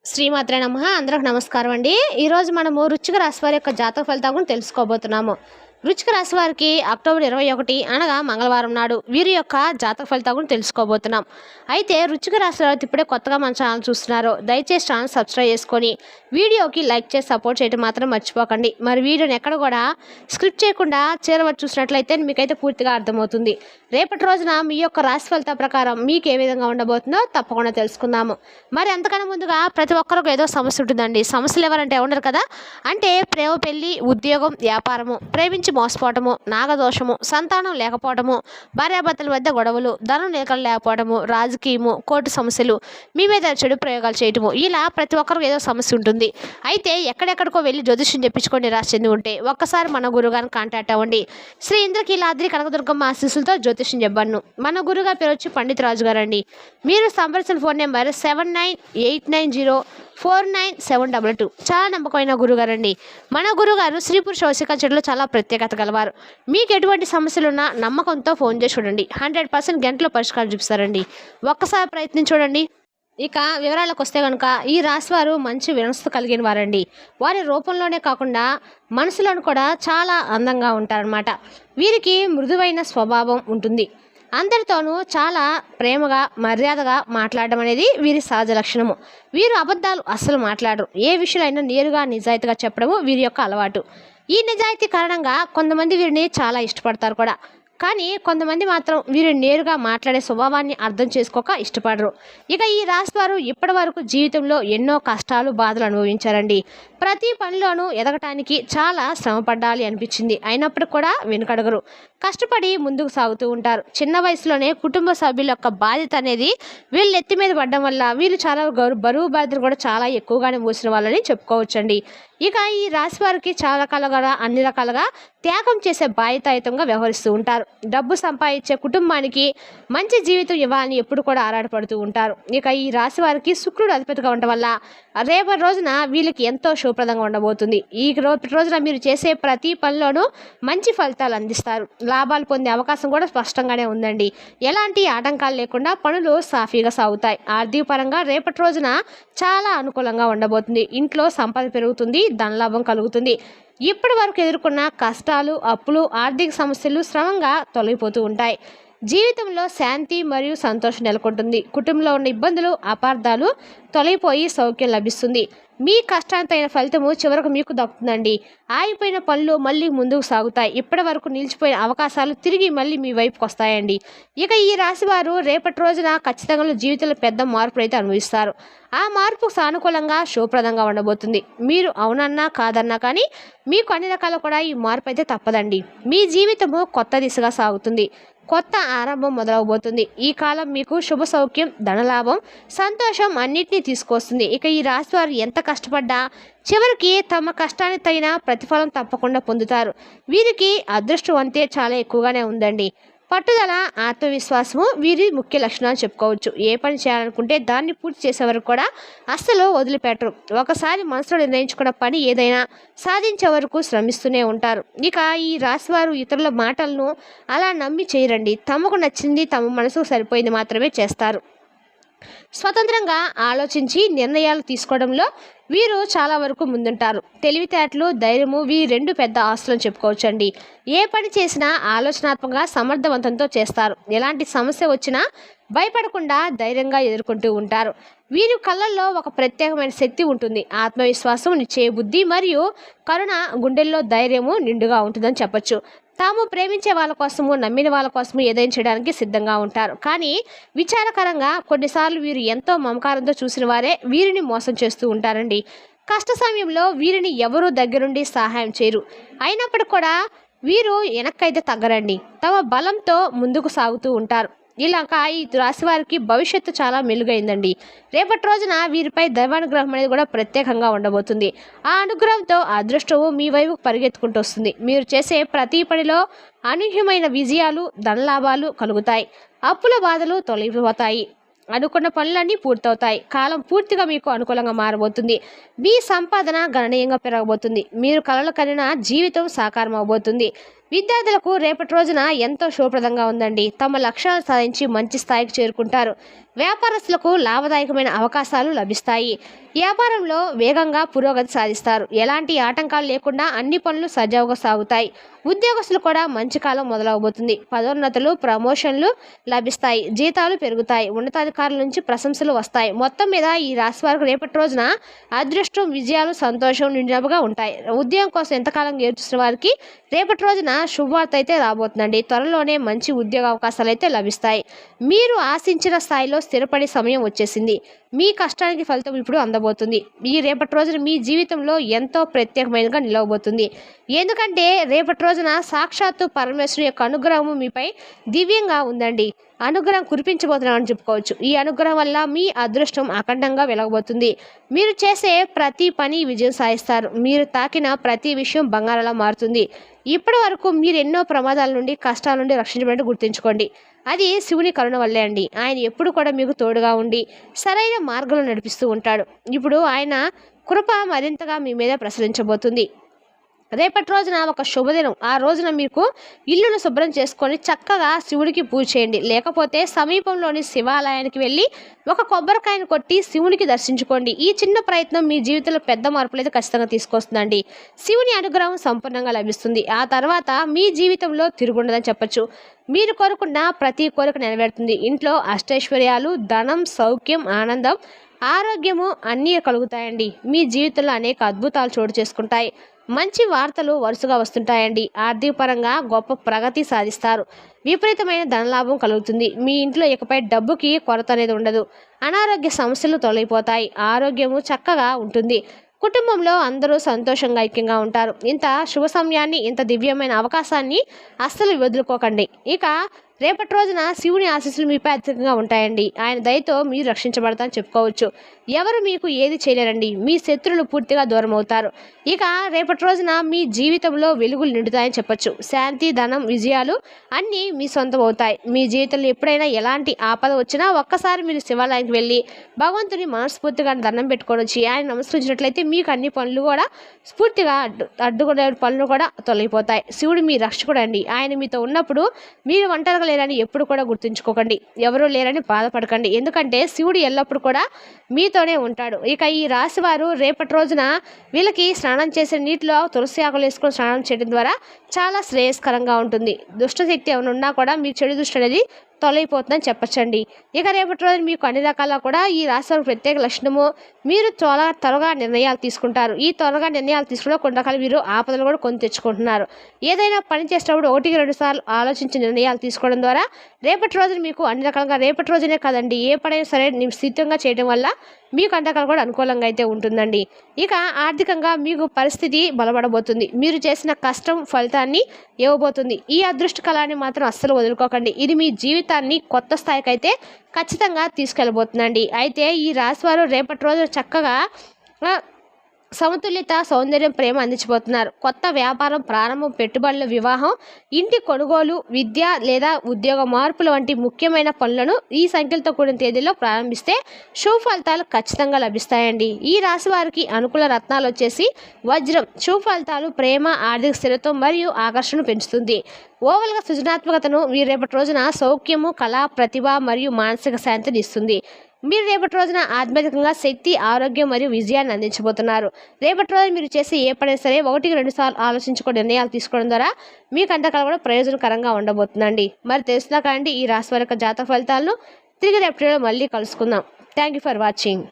శ్రీమాత్రే నమః. అందరికి నమస్కారం అండి. ఈరోజు మనము వృశ్చిక రాశి వారి యొక్క జాతక ఫలితాల గురించి తెలుసుకోబోతున్నాము. వృశ్చిక రాశి వారికి అక్టోబర్ 21 అనగా మంగళవారం నాడు వీరి యొక్క జాతక ఫలితాల గురించి తెలుసుకోబోతున్నాం. అయితే వృశ్చిక రాశి వారు ఇప్పుడే కొత్తగా మన ఛానల్ చూస్తున్నారో దయచేసి ఛానల్ సబ్స్క్రైబ్ చేసుకొని వీడియోకి లైక్ చేసి సపోర్ట్ చేయడం మాత్రం మర్చిపోకండి. మరి వీడియోని ఎక్కడ కూడా స్క్రిప్ట్ చేయకుండా చేరవచ్చు చూసినట్లయితే మీకైతే పూర్తిగా అర్థమవుతుంది. రేపటి రోజున మీ యొక్క రాశి ఫలితాల ప్రకారం మీకు ఏ విధంగా ఉండబోతుందో తప్పకుండా తెలుసుకుందాము. మరి అంతకన్నా ముందుగా ప్రతి ఒక్కరికి ఏదో సమస్య ఉంటుందండి. సమస్యలు ఎవరంటే ఉండరు కదా. అంటే ప్రేమ, పెళ్లి, ఉద్యోగం, వ్యాపారము, ప్రేమించి మోసపోవటము, నాగదోషము, సంతానం లేకపోవటము, భార్యాభర్తల మధ్య గొడవలు, ధనం నిలకడ లేకపోవటము, రాజకీయము, కోర్టు సమస్యలు, మీ మీద చెడు ప్రయోగాలు చేయటము, ఇలా ప్రతి ఒక్కరికి ఏదో సమస్య ఉంటుంది. అయితే ఎక్కడెక్కడికో వెళ్ళి జ్యోతిష్యం చెప్పించుకొని నిరాశ చెంది ఉంటే ఒక్కసారి మన గురుగారిని కాంటాక్ట్ అవ్వండి. శ్రీ ఇంద్రకీలాద్రి కనకదుర్గమ్మ ఆశీస్సులతో జ్యోతిష్యం చెప్పాను. మన గురుగారి పేరు వచ్చి పండిత్ రాజు గారు అండి. మీరు సంప్రదించిన ఫోన్ నెంబర్ 7989049722. చాలా నమ్మకమైన గురుగారు అండి. మన గురుగారు స్త్రీ పురుష వశీకరణలో చాలా ప్రత్యేకత గలవారు. మీకు ఎటువంటి సమస్యలున్నా నమ్మకంతో ఫోన్ చేసి చూడండి. 100% గంటలో పరిష్కారం చూపిస్తారండి. ఒక్కసారి ప్రయత్నం చూడండి. ఇక వివరాలకు వస్తే కనుక ఈ రాశివారు మంచి వినస్త కలిగిన వారండి. వారి రూపంలోనే కాకుండా మనసులోను కూడా చాలా అందంగా ఉంటారనమాట. వీరికి మృదువైన స్వభావం ఉంటుంది. అందరితోనూ చాలా ప్రేమగా మర్యాదగా మాట్లాడడం అనేది వీరి సహజ లక్షణము. వీరు అబద్ధాలు అస్సలు మాట్లాడరు. ఏ విషయాలైనా నేరుగా నిజాయితీగా చెప్పడము వీరి యొక్క అలవాటు. ఈ నిజాయితీ కారణంగా కొంతమంది వీరిని చాలా ఇష్టపడతారు కూడా. కానీ కొంతమంది మాత్రం వీరు నేరుగా మాట్లాడే స్వభావాన్ని అర్థం చేసుకోక ఇష్టపడరు. ఇక ఈ రాశి వారు ఇప్పటి వరకు జీవితంలో ఎన్నో కష్టాలు, బాధలు అనుభవించారండి. ప్రతి పనిలోనూ ఎదగటానికి చాలా శ్రమ పడాలి అనిపించింది. అయినప్పటికీ కూడా వెనుకడగరు. కష్టపడి ముందుకు సాగుతూ ఉంటారు. చిన్న వయసులోనే కుటుంబ సభ్యుల యొక్క బాధ్యత అనేది వీళ్ళు ఎత్తి మీద పడడం వల్ల వీళ్ళు చాలా బరువు బాధ్యతలు కూడా చాలా ఎక్కువగానే మోసిన వాళ్ళని చెప్పుకోవచ్చండి. ఇక ఈ రాశి వారికి చాలా రకాలుగా అన్ని రకాలుగా త్యాగం చేసే బాధ్యతాయుతంగా వ్యవహరిస్తూ ఉంటారు. డబ్బు సంపాదించే కుటుంబానికి మంచి జీవితం ఇవ్వాలని ఎప్పుడు కూడా ఆరాటపడుతూ ఉంటారు. ఇక ఈ రాశి వారికి శుక్రుడు అధిపతిగా ఉండటం వల్ల రేపటి రోజున వీళ్ళకి ఎంతో శుభప్రదంగా ఉండబోతుంది. ఈ రోజున మీరు చేసే ప్రతి పనిలోనూ మంచి ఫలితాలు అందిస్తారు. లాభాలు పొందే అవకాశం కూడా స్పష్టంగానే ఉందండి. ఎలాంటి ఆటంకాలు లేకుండా పనులు సాఫీగా సాగుతాయి. ఆర్థిక పరంగా రేపటి రోజున చాలా అనుకూలంగా ఉండబోతుంది. ఇంట్లో సంపద పెరుగుతుంది, ధనలాభం కలుగుతుంది. ఇప్పటి వరకు ఎదుర్కొన్న కష్టాలు, అప్పులు, ఆర్థిక సమస్యలు శ్రమంగా తొలగిపోతూ ఉంటాయి. జీవితంలో శాంతి మరియు సంతోషం నెలకొంటుంది. కుటుంబంలో ఉన్న ఇబ్బందులు, అపార్థాలు తొలగిపోయి సౌఖ్యం లభిస్తుంది. మీ కష్టానికి అయిన ఫలితము చివరకు మీకు దక్కుతుందండి. ఆగిపోయిన పనులు మళ్ళీ ముందుకు సాగుతాయి. ఇప్పటి వరకు నిలిచిపోయిన అవకాశాలు తిరిగి మళ్ళీ మీ వైపుకి వస్తాయండి. ఇక ఈ రాశి వారు రేపటి రోజున ఖచ్చితంగా జీవితంలో పెద్ద మార్పులు అయితే అనుభవిస్తారు. ఆ మార్పు సానుకూలంగా శుభప్రదంగా ఉండబోతుంది. మీరు అవునన్నా కాదన్నా కానీ మీకు అన్ని రకాల కూడా ఈ మార్పు అయితే తప్పదండి. మీ జీవితము కొత్త దిశగా సాగుతుంది. కొత్త ఆరంభం మొదలవబోతుంది. ఈ కాలం మీకు శుభ సౌఖ్యం, ధనలాభం, సంతోషం అన్నిటినీ తీసుకొస్తుంది. ఇక ఈ రాశి వారు ఎంత కష్టపడ్డా చివరికి తమ కష్టానికి తగిన ప్రతిఫలం తప్పకుండా పొందుతారు. వీరికి అదృష్టం అంతే చాలా ఎక్కువగానే ఉందండి. పట్టుదల, ఆత్మవిశ్వాసము వీరి ముఖ్య లక్షణాలు చెప్పుకోవచ్చు. ఏ పని చేయాలనుకుంటే దాన్ని పూర్తి చేసే వరకు కూడా అస్సలు వదిలిపెట్టరు. ఒకసారి మనసులో నిర్ణయించుకున్న పని ఏదైనా సాధించే వరకు శ్రమిస్తూనే ఉంటారు. ఇక ఈ రాశివారు ఇతరుల మాటలను అలా నమ్మి చేయరండి. తమకు నచ్చింది, తమ మనసుకు సరిపోయింది మాత్రమే చేస్తారు. స్వతంత్రంగా ఆలోచించి నిర్ణయాలు తీసుకోవడంలో వీరు చాలా వరకు ముందుంటారు. తెలివితేటలు, ధైర్యము వీరి రెండు పెద్ద ఆస్తులను చెప్పుకోవచ్చండి. ఏ పని చేసినా ఆలోచనాత్మకంగా సమర్థవంతంతో చేస్తారు. ఎలాంటి సమస్య వచ్చినా భయపడకుండా ధైర్యంగా ఎదుర్కొంటూ ఉంటారు. వీరి కళ్ళల్లో ఒక ప్రత్యేకమైన శక్తి ఉంటుంది. ఆత్మవిశ్వాసం, నిశ్చయ బుద్ధి మరియు కరుణ, గుండెల్లో ధైర్యము నిండుగా ఉంటుందని చెప్పచ్చు. తాము ప్రేమించే వాళ్ళ కోసము, నమ్మిన వాళ్ళ కోసము ఏదైనా చేయడానికి సిద్ధంగా ఉంటారు. కానీ విచారకరంగా కొన్నిసార్లు వీరు ఎంతో మమకారంతో చూసిన వారే వీరిని మోసం చేస్తూ ఉంటారండి. కష్ట సమయంలో వీరిని ఎవరూ దగ్గరుండి సహాయం చేయరు. అయినప్పటికీ కూడా వీరు వెనక్కైతే తగ్గరండి. తమ బలంతో ముందుకు సాగుతూ ఉంటారు. ఇలాగ ఈ రాశి వారికి భవిష్యత్తు చాలా మెలుగైందండి. రేపటి రోజున వీరిపై దైవానుగ్రహం అనేది కూడా ప్రత్యేకంగా ఉండబోతుంది. ఆ అనుగ్రహంతో అదృష్టము మీ వైపు పరిగెత్తుకుంటూ వస్తుంది. మీరు చేసే ప్రతి పనిలో అనూహ్యమైన విజయాలు, ధనలాభాలు కలుగుతాయి. అప్పుల బాధలు తొలగిపోతాయి. అనుకున్న పనులన్నీ పూర్తవుతాయి. కాలం పూర్తిగా మీకు అనుకూలంగా మారబోతుంది. మీ సంపాదన గణనీయంగా పెరగబోతుంది. మీరు కలలు కనిన జీవితం సాకారం అవబోతుంది. విద్యార్థులకు రేపటి రోజున ఎంతో శుభప్రదంగా ఉందండి. తమ లక్ష్యాలు సాధించి మంచి స్థాయికి చేరుకుంటారు. వ్యాపారస్తులకు లాభదాయకమైన అవకాశాలు లభిస్తాయి. వ్యాపారంలో వేగంగా పురోగతి సాధిస్తారు. ఎలాంటి ఆటంకాలు లేకుండా అన్ని పనులు సజావుగా సాగుతాయి. ఉద్యోగస్తులు కూడా మంచి కాలం మొదలవబోతుంది. పదోన్నతులు, ప్రమోషన్లు లభిస్తాయి. జీతాలు పెరుగుతాయి. ఉన్నతాధికారుల నుంచి ప్రశంసలు వస్తాయి. మొత్తం మీద ఈ రాశి వారికి రేపటి రోజున అదృష్టం, విజయాలు, సంతోషం నిండుగా ఉంటాయి. ఉద్యోగం కోసం ఎంతకాలం ఎదురుచూస్తున్న వారికి రేపటి రోజున శుభవార్త అయితే రాబోతుందండి. త్వరలోనే మంచి ఉద్యోగ అవకాశాలు అయితే లభిస్తాయి. మీరు ఆశించిన స్థాయిలో స్థిరపడే సమయం వచ్చేసింది. మీ కష్టానికి ఫలితం ఇప్పుడు అందబోతుంది. ఈ రేపటి రోజున మీ జీవితంలో ఎంతో ప్రత్యేకమైనగా నిలవబోతుంది. ఎందుకంటే రేపటి రోజున సాక్షాత్తు పరమేశ్వరుని యొక్క అనుగ్రహం మీపై దివ్యంగా ఉందండి. అనుగ్రహం కురిపించబోతున్నామని చెప్పుకోవచ్చు. ఈ అనుగ్రహం వల్ల మీ అదృష్టం అఖండంగా వెలగబోతుంది. మీరు చేసే ప్రతి పని విజయం సాధిస్తారు. మీరు తాకిన ప్రతి విషయం బంగారంలా మారుతుంది. ఇప్పటి వరకు మీరు ఎన్నో ప్రమాదాల నుండి, కష్టాల నుండి రక్షించబడి గుర్తుంచుకోండి. అది శివుని కరుణ వల్లే అండి. ఆయన ఎప్పుడు కూడా మీకు తోడుగా ఉండి సరైన మార్గంలో నడిపిస్తూ ఉంటాడు. ఇప్పుడు ఆయన కృప మరింతగా మీ మీద ప్రసరించబోతుంది. రేపటి రోజున ఒక శుభదినం. ఆ రోజున మీకు ఇల్లును శుభ్రం చేసుకొని చక్కగా శివుడికి పూజ చేయండి. లేకపోతే సమీపంలోని శివాలయానికి వెళ్ళి ఒక కొబ్బరికాయను కొట్టి శివునికి దర్శించుకోండి. ఈ చిన్న ప్రయత్నం మీ జీవితంలో పెద్ద మార్పులు అయితే ఖచ్చితంగా తీసుకొస్తుందండి. శివుని అనుగ్రహం సంపూర్ణంగా లభిస్తుంది. ఆ తర్వాత మీ జీవితంలో తిరుగుండదని చెప్పచ్చు. మీరు కోరుకున్న ప్రతి కోరిక నెరవేరుతుంది. ఇంట్లో అష్టైశ్వర్యాలు, ధనం, సౌఖ్యం, ఆనందం, ఆరోగ్యము అన్నీ కలుగుతాయండి. మీ జీవితంలో అనేక అద్భుతాలు చోటు చేసుకుంటాయి. మంచి వార్తలు వరుసగా వస్తుంటాయండి. ఆర్థిక పరంగా గొప్ప ప్రగతి సాధిస్తారు. విపరీతమైన ధనలాభం కలుగుతుంది. మీ ఇంట్లో ఇకపై డబ్బుకి కొరత అనేది ఉండదు. అనారోగ్య సమస్యలు తొలగిపోతాయి. ఆరోగ్యము చక్కగా ఉంటుంది. కుటుంబంలో అందరూ సంతోషంగా, ఐక్యంగా ఉంటారు. ఇంత శుభ సమయాన్ని, ఇంత దివ్యమైన అవకాశాన్ని అస్సలు వదులుకోకండి. ఇక రేపటి రోజున శివుని ఆశీస్సులు మీపై అధికంగా ఉంటాయండి. ఆయన దయతో మీరు రక్షించబడతారని చెప్పుకోవచ్చు. ఎవరు మీకు ఏది చేయలేరండి. మీ శత్రులు పూర్తిగా దూరం అవుతారు. ఇక రేపటి రోజున మీ జీవితంలో వెలుగులు నిండుతాయని చెప్పొచ్చు. శాంతి, ధనం, విజయాలు అన్నీ మీ సొంతం అవుతాయి. మీ జీవితంలో ఎప్పుడైనా ఎలాంటి ఆపద వచ్చినా ఒక్కసారి మీరు శివాలయానికి వెళ్ళి భగవంతుని మనస్ఫూర్తిగా దండం పెట్టుకొని వచ్చి ఆయన నమస్కరించినట్లయితే మీకు అన్ని పనులు కూడా స్ఫూర్తిగా అడ్డుకునే పనులు కూడా తొలగిపోతాయి. శివుడు మీ రక్షకుడు అండి. ఆయన మీతో ఉన్నప్పుడు మీరు ఒంటరిగా లేరని ఎప్పుడు కూడా గుర్తుంచుకోకండి. ఎవరూ లేరని బాధపడకండి. ఎందుకంటే శివుడు ఎల్లప్పుడూ కూడా మీతోనే ఉంటాడు. ఇక ఈ రాశి వారు రేపటి రోజున వీళ్ళకి స్నానం చేసే నీటిలో తులసి ఆకులు వేసుకొని స్నానం చేయడం ద్వారా చాలా శ్రేయస్కరంగా ఉంటుంది. దుష్టశక్తి ఏమైనా ఉన్నా కూడా మీ చెడు దృష్టి అనేది తొలగిపోతుందని చెప్పచ్చండి. ఇక రేపటి రోజు మీకు అన్ని రకాల కూడా ఈ రాశి వారికి ప్రత్యేక లక్షణము, మీరు చాలా త్వరగా నిర్ణయాలు తీసుకుంటారు. ఈ త్వరగా నిర్ణయాలు తీసుకున్న కొన్ని రకాల మీరు ఆపదలు కూడా కొని తెచ్చుకుంటున్నారు. ఏదైనా పని చేసేటప్పుడు 1-2 సార్లు ఆలోచించి నిర్ణయాలు తీసుకోవడం ద్వారా రేపటి రోజున మీకు అన్ని రకాలుగా, రేపటి రోజునే కాదండి ఏ పనైనా సరే నిశ్చితంగా చేయడం వల్ల మీకు అన్ని రకాలు కూడా అనుకూలంగా అయితే ఉంటుందండి. ఇక ఆర్థికంగా మీకు పరిస్థితి బలపడబోతుంది. మీరు చేసిన కష్టం ఫలితాన్ని ఇవ్వబోతుంది. ఈ అదృష్ట కళాన్ని మాత్రం అస్సలు వదులుకోకండి. ఇది మీ జీవితాన్ని కొత్త స్థాయికి అయితే ఖచ్చితంగా తీసుకెళ్ళబోతుందండి. అయితే ఈ రాశివారు రేపటి రోజు చక్కగా సమతుల్యత, సౌందర్యం, ప్రేమ అందించబోతున్నారు. కొత్త వ్యాపారం ప్రారంభం, పెట్టుబడులు, వివాహం, ఇంటి కొనుగోలు, విద్య లేదా ఉద్యోగ మార్పులు వంటి ముఖ్యమైన పనులను ఈ సంఖ్యలతో కూడిన తేదీలో ప్రారంభిస్తే శుభ ఫలితాలు ఖచ్చితంగా లభిస్తాయండి. ఈ రాశి వారికి అనుకూల రత్నాలు వచ్చేసి వజ్రం. శుభ ఫలితాలు, ప్రేమ, ఆర్థిక స్థిరత్వం మరియు ఆకర్షణ పెంచుతుంది. ఓవల్గా సృజనాత్మకతను మీరు రేపటి రోజున సౌఖ్యము, కళ, ప్రతిభ మరియు మానసిక శాంతిని ఇస్తుంది. మీరు రేపటి రోజున ఆధ్యాత్మికంగా శక్తి, ఆరోగ్యం మరియు విజయాన్ని అందించబోతున్నారు. రేపటి రోజు మీరు చేసే ఏ పనైనా సరే 1-2 సార్లు ఆలోచించుకొని నిర్ణయాలు తీసుకోవడం ద్వారా మీకు అంతకాలం కూడా ప్రయోజనకరంగా ఉండబోతుందండి. మరి తెలుసునా కాండి ఈ రాశి వారి యొక్క జాతక ఫలితాలను తిరిగి రేపటి మళ్ళీ కలుసుకుందాం. Thank you for watching.